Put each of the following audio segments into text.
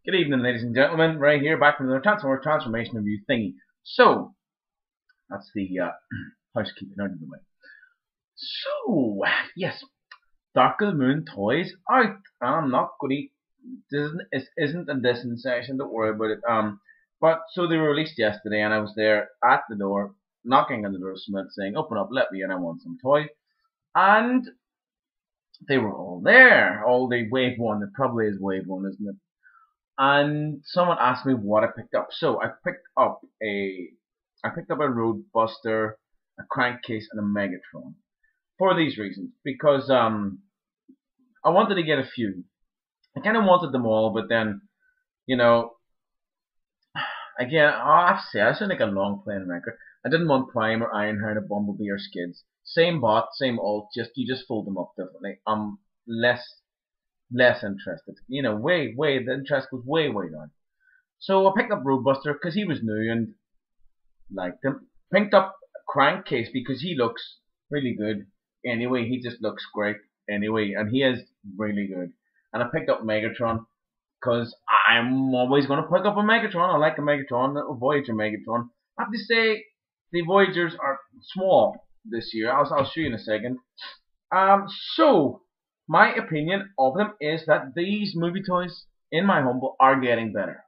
Good evening, ladies and gentlemen. Right here, back from the transformation review thingy. So that's the housekeeping out of the way. So yes, Dark of the Moon toys out. I'm not going to. This isn't a Disney session. Don't worry about it. But so they were released yesterday, and I was there at the door, knocking on the door, Smith saying, "Open up, let me in. I want some toy." And they were all there. All the wave one. It probably is wave one, isn't it? And someone asked me what I picked up. So I picked up a Roadbuster, a Crankcase, and a Megatron for these reasons. Because I wanted to get a few. I kind of wanted them all, but then you know, again, I have to say I sound like a long playing record. I didn't want Prime or Ironheart or Bumblebee or Skids. Same bot, same alt. Just you just fold them up differently. Less interested. The interest was way down. So I picked up Roadbuster because he was new and liked him. Picked up Crankcase because he looks really good. Anyway, he just looks great. Anyway, and he is really good. And I picked up Megatron because I'm always going to pick up a Megatron. I like a Megatron, a Voyager Megatron. I have to say, the Voyagers are small this year. I'll show you in a second. So my opinion of them is that these movie toys, in my humble, are getting better,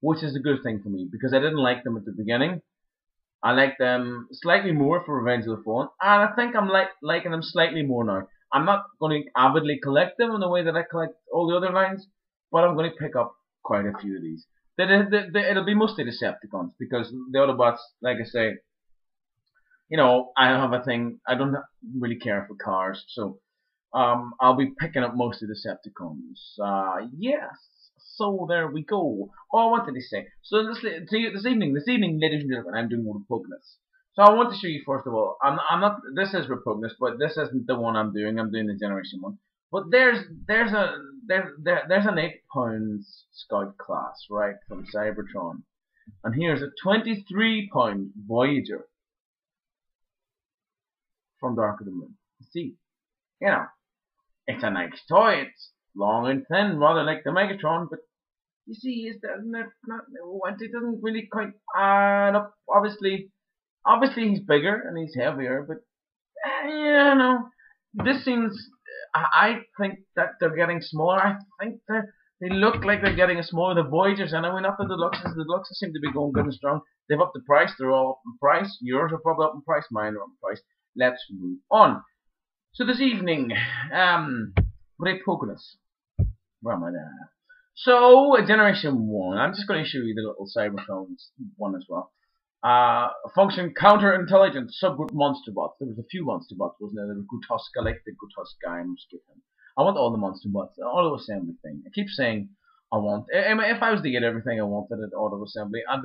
which is a good thing for me because I didn't like them at the beginning. I like them slightly more for Revenge of the Fallen, and I think I'm liking them slightly more now. I'm not going to avidly collect them in the way that I collect all the other lines, but I'm going to pick up quite a few of these. It'll be mostly Decepticons because the Autobots, like I say, I have a thing. I don't really care for cars, so I'll be picking up most of the Decepticons. Yes. So there we go. Oh, I wanted to say. So this evening, ladies and gentlemen, I'm doing Repugnus. So I want to show you first of all. I'm not. This is Repugnus, but this isn't the one I'm doing. I'm doing the Generation one. But there's an £8 Scout class right from Cybertron, and here's a £23 Voyager from Dark of the Moon. See, it's a nice toy. It's long and thin, rather like the Megatron, but you see, it doesn't really quite add up. Obviously he's bigger and he's heavier, but this seems. I think that they're getting smaller. I think they look like they're getting smaller. The Voyagers, anyway, not the Deluxes. The Deluxes seem to be going good and strong. They've upped the price. They're all up in price. Yours are probably up in price. Mine are up in price. Let's move on. So this evening, Repugnus. Where am I there? So, Generation 1. I'm just going to show you the little Cybertron one as well. Function counterintelligence subgroup Monsterbot. There was a few Monsterbots, wasn't there? There was Gutuska, like the Gutuska. I'm skipping. I want all the Monsterbots, the auto assembly thing. I keep saying I want. If I was to get everything I wanted at auto assembly, I'd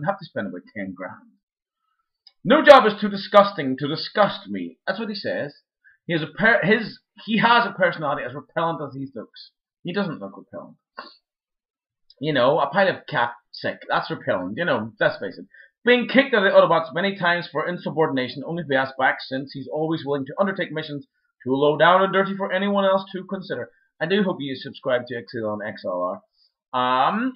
have to spend about 10 grand. No job is too disgusting to disgust me. That's what he says. He has a personality as repellent as he looks. He doesn't look repellent. A pile of cat sick. That's repellent. Let's face it. Being kicked out of the Autobots many times for insubordination, only to be asked back since he's always willing to undertake missions too low down and dirty for anyone else to consider. I do hope you subscribe to Exelon XLR.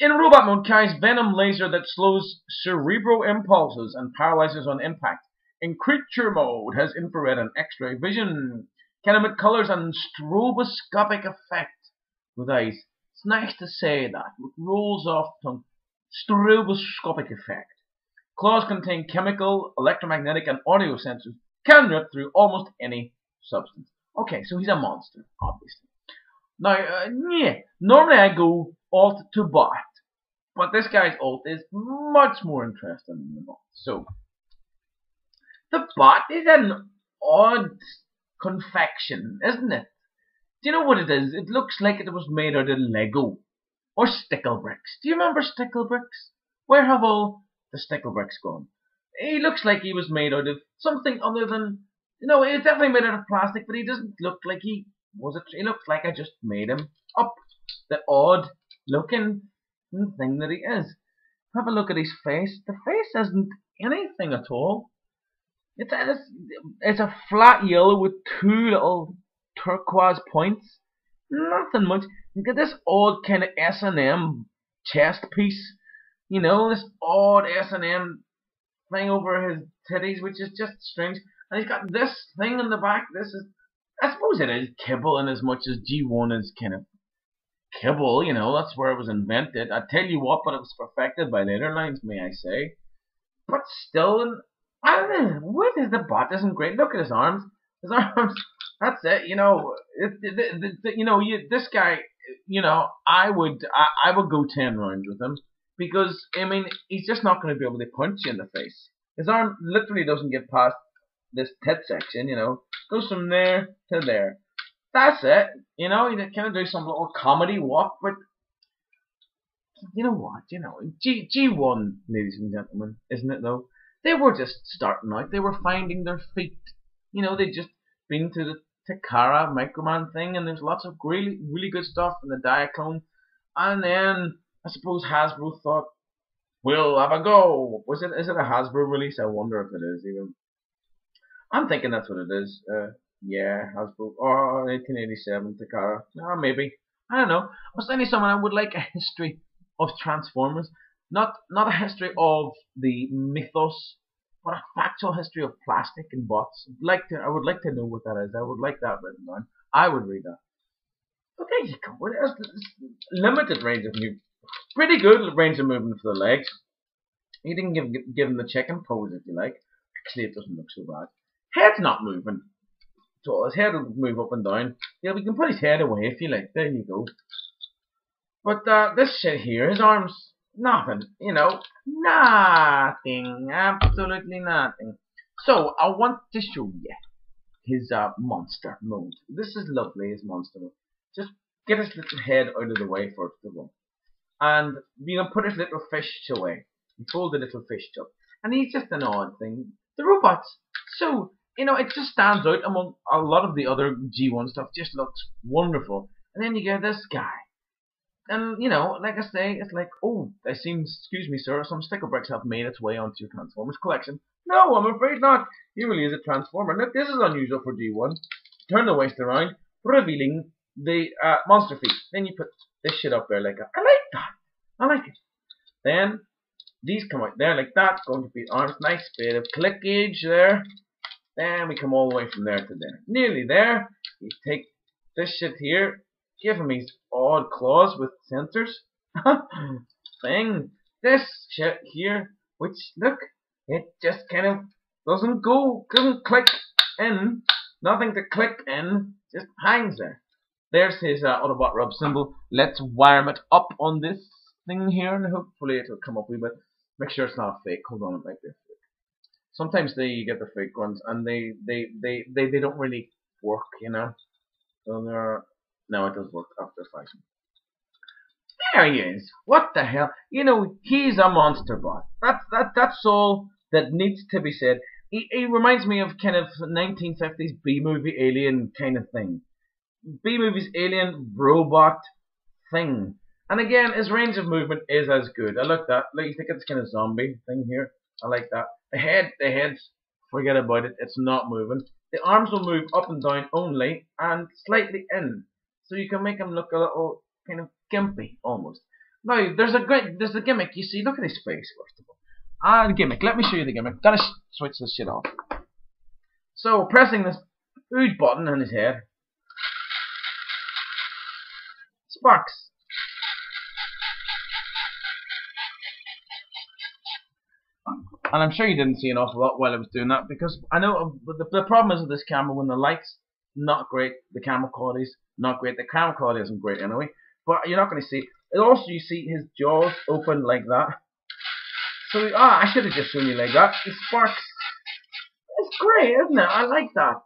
In robot mode, carries venom laser that slows cerebral impulses and paralyzes on impact. In creature mode, has infrared and X-ray vision. Can emit colors and stroboscopic effect with eyes. It's nice to say that. It rolls off tongue. Stroboscopic effect. Claws contain chemical, electromagnetic, and audio sensors. Can rip through almost any substance. Okay, so he's a monster, obviously. Now, normally I go alt to bot, but this guy's alt is much more interesting than the bot. So, the bot is an odd confection, isn't it? Do you know what it is? It looks like it was made out of Lego or stickle bricks. Do you remember stickle bricks? Where have all the stickle bricks gone? He looks like he was made out of something other than, he's definitely made out of plastic, but he doesn't look like he was. He looks like I just made him up. The odd looking thing that he is. Have a look at his face. The face isn't anything at all. It's a flat yellow with two little turquoise points. Nothing much. You get this odd kind of S&M chest piece. You know, this odd S&M thing over his titties, which is just strange. And he's got this thing in the back. This is, I suppose it is kibble in as much as G1 is kind of kibble, you know, that's where it was invented. I tell you what, but it was perfected by later lines, may I say. But still, I don't know, what is the bot isn't great. Look at his arms. His arms, that's it, you know. This guy, you know, I would go 10 rounds with him. Because, I mean, he's just not going to be able to punch you in the face. His arm literally doesn't get past this tit section, you know. Goes from there to there. That's it. You know, you kind of do some little comedy walk, but you know what? You know, G1, ladies and gentlemen, isn't it though? They were just starting out. They were finding their feet. You know, they'd just been to the Takara Microman thing, and there's lots of really, really good stuff in the Diaclone. And then I suppose Hasbro thought, we'll have a go. Is it a Hasbro release? I wonder if it is even. I'm thinking that's what it is. Yeah, Hasbro. Or 1887 Takara. Or maybe. I don't know. I was thinking someone I would like a history of Transformers. Not a history of the mythos, but a factual history of plastic and bots. I would like to know what that is. I would like that written down. I would read that. But there you go. There's limited range of movement. Pretty good range of movement for the legs. You can give him the chicken pose if you like. Actually, it doesn't look so bad. Head's not moving. So his head will move up and down. Yeah, we can put his head away if you like. There you go. But this shit here, his arms, nothing. You know, nothing. Absolutely nothing. So I want to show you his monster mode. This is lovely, his monster mode. Just get his little head out of the way first of all. And, you know, put his little fish away. You fold the little fish up. And he's just an odd thing. The robots. So, you know, it just stands out among a lot of the other G1 stuff. Just looks wonderful. And then you get this guy. And, you know, like I say, it's like, oh, I seem, excuse me, sir, some sticker bricks have made its way onto your Transformers collection. No, I'm afraid not. He really is a Transformer. Now, this is unusual for G1. Turn the waist around, revealing the monster feet. Then you put this shit up there like that. I like that. I like it. Then these come out there like that. Going to be arms. Nice bit of clickage there. Then we come all the way from there to there. Nearly there. You take this shit here. Give him his odd claws with sensors. Thing. This shit here. Which, look. It just kind of doesn't click in. Nothing to click in. Just hangs there. There's his Autobot rub symbol. Let's wire it up on this thing here, and hopefully it'll come up a wee bit. Make sure it's not a fake. Hold on, it might be a fake. Sometimes they get the fake ones, and they don't really work, you know. So they're no, it does work after fashion. There he is. What the hell? You know, he's a Monsterbot. That's all that needs to be said. He reminds me of kind of 1950s B-movie alien kind of thing. B-movie's alien robot thing. And again, his range of movement is as good. I like that. Like, you think it's kind of zombie thing here. I like that. The head's, forget about it. It's not moving. The arms will move up and down only, and slightly in. So you can make him look a little kind of gimpy, almost. Now, there's a gimmick. You see, look at his face, first of all. The gimmick. Let me show you the gimmick. Gotta switch this shit off. So, pressing this huge button on his head. Sparks. And I'm sure you didn't see an awful lot while I was doing that, because I know the problem is with this camera, when the light's not great, the camera quality's not great. The camera quality isn't great anyway, but you're not going to see it. Also, you see his jaws open like that. So, I should have just shown you like that. The sparks. It's great, isn't it? I like that.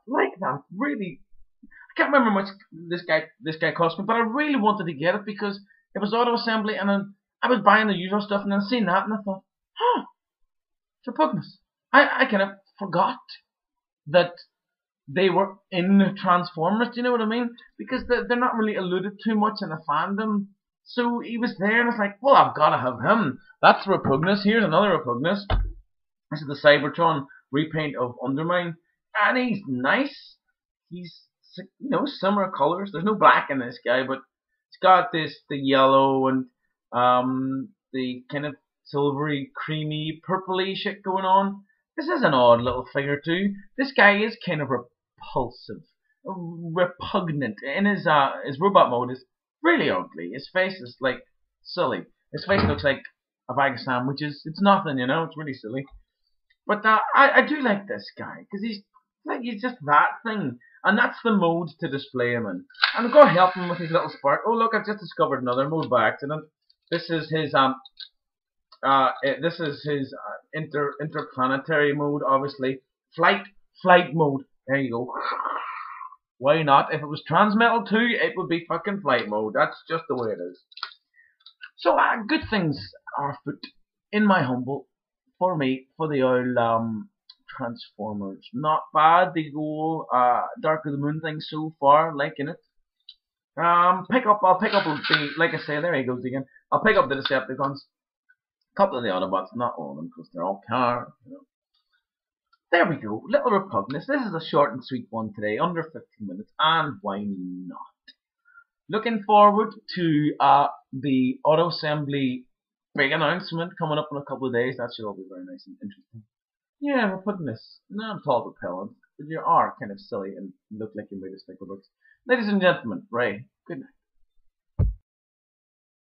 Really. I can't remember how much this guy cost me, but I really wanted to get it because it was auto assembly, and then I was buying the usual stuff, and then seeing that, and I thought, Repugnus. I kind of forgot that they were in Transformers. Do you know what I mean? Because they're not really alluded too much in the fandom. So he was there, and I was like, well, I've got to have him. That's Repugnus. Here's another Repugnus. This is the Cybertron repaint of Undermine, and he's nice. He's, you know, similar colors. There's no black in this guy, but it's got the yellow, and The kind of silvery, creamy, purpley shit going on. This is an odd little figure too. This guy is kind of repulsive, repugnant. In his robot mode is really ugly. His face is like silly. His face looks like a bag of sandwiches. It's nothing, you know. It's really silly. But I do like this guy because he's just that thing, and that's the mode to display him in. And go help him with his little spark. Oh look, I've just discovered another mode by accident. This is his interplanetary mode, obviously. Flight mode. There you go. Why not? If it was Transmetal 2, it would be fucking flight mode. That's just the way it is. So good things are afoot, in my humble, for me, for the old Transformers. Not bad. The whole Dark of the Moon thing so far, liking it. I'll pick up the, like I say, there he goes again. I'll pick up the Decepticons. A couple of the Autobots, not all of them, because they're all cars. You know. There we go. Little Repugnus. This is a short and sweet one today, under 15 minutes, and why not? Looking forward to the auto assembly big announcement coming up in a couple of days. That should all be very nice and interesting. Yeah, Repugnus. Not at all repellent, but you are kind of silly and look like you made a sticker books. Ladies and gentlemen, Ray, good night.